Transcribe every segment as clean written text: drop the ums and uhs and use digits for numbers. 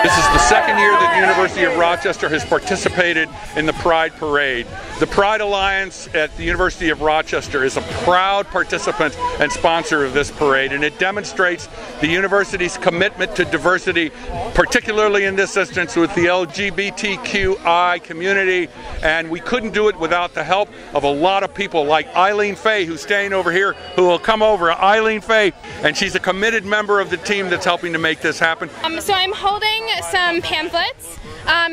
This is the second year that the University of Rochester has participated in the Pride Parade. The Pride Alliance at the University of Rochester is a proud participant and sponsor of this parade, and it demonstrates the university's commitment to diversity, particularly in this instance with the LGBTQI community, and we couldn't do it without the help of a lot of people like Eileen Fay, who's staying over here, who will come over. Eileen Fay, and she's a committed member of the team that's helping to make this happen. So I'm holding some pamphlets.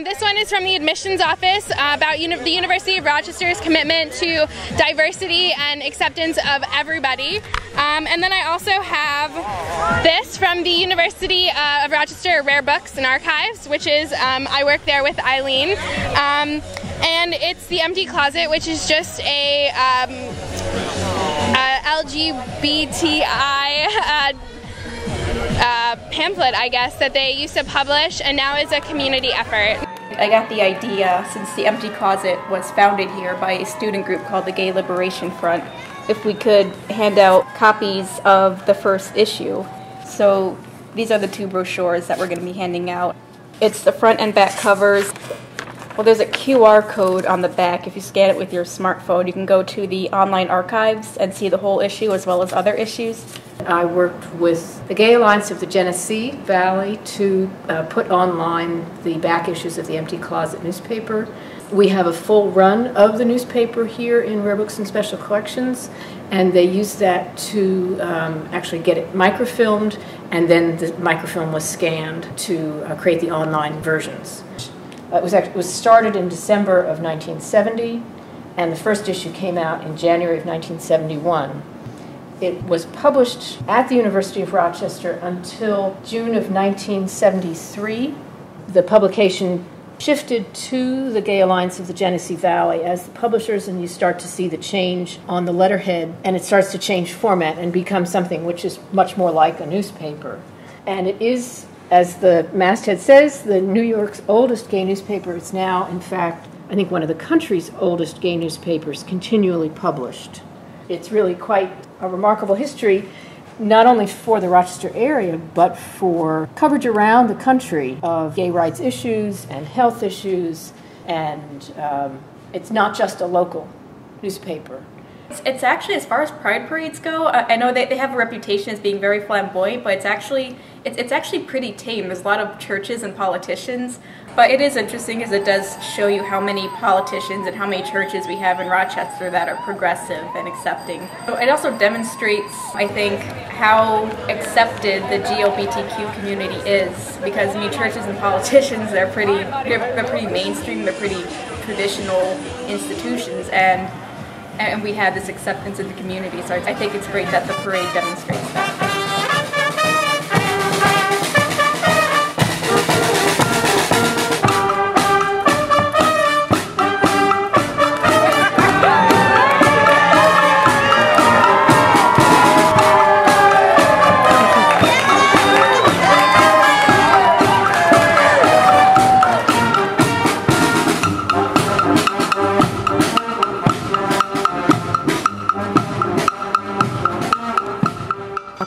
This one is from the admissions office about the University of Rochester's commitment to diversity and acceptance of everybody. And then I also have this from the University of Rochester Rare Books and Archives, which is, I work there with Eileen. And it's the Empty Closet, which is just a LGBTI pamphlet, I guess, that they used to publish, and now is a community effort. I got the idea, since the Empty Closet was founded here by a student group called the Gay Liberation Front, if we could hand out copies of the first issue. So these are the two brochures that we're going to be handing out. It's the front and back covers. Well, there's a QR code on the back. If you scan it with your smartphone, you can go to the online archives and see the whole issue as well as other issues. I worked with the Gay Alliance of the Genesee Valley to put online the back issues of the Empty Closet newspaper. We have a full run of the newspaper here in Rare Books and Special Collections, and they used that to actually get it microfilmed, and then the microfilm was scanned to create the online versions. It was started in December of 1970, and the first issue came out in January of 1971. It was published at the University of Rochester until June of 1973. The publication shifted to the Gay Alliance of the Genesee Valley as the publishers, and you start to see the change on the letterhead, and it starts to change format and become something which is much more like a newspaper. And it is, as the masthead says, the New York's oldest gay newspaper. It's now, in fact, I think one of the country's oldest gay newspapers, continually published. It's really quite a remarkable history, not only for the Rochester area, but for coverage around the country of gay rights issues and health issues, and it's not just a local newspaper. It's actually, as far as Pride parades go, I know they have a reputation as being very flamboyant, but it's actually pretty tame. There's a lot of churches and politicians, but it is interesting because it does show you how many politicians and how many churches we have in Rochester that are progressive and accepting. So it also demonstrates, I think, how accepted the GLBTQ community is, because I mean, churches and politicians, they're pretty mainstream, they're pretty traditional institutions, and we have this acceptance in the community, so I think it's great that the parade demonstrates that.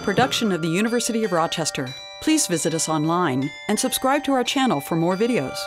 Production of the University of Rochester. Please visit us online and subscribe to our channel for more videos.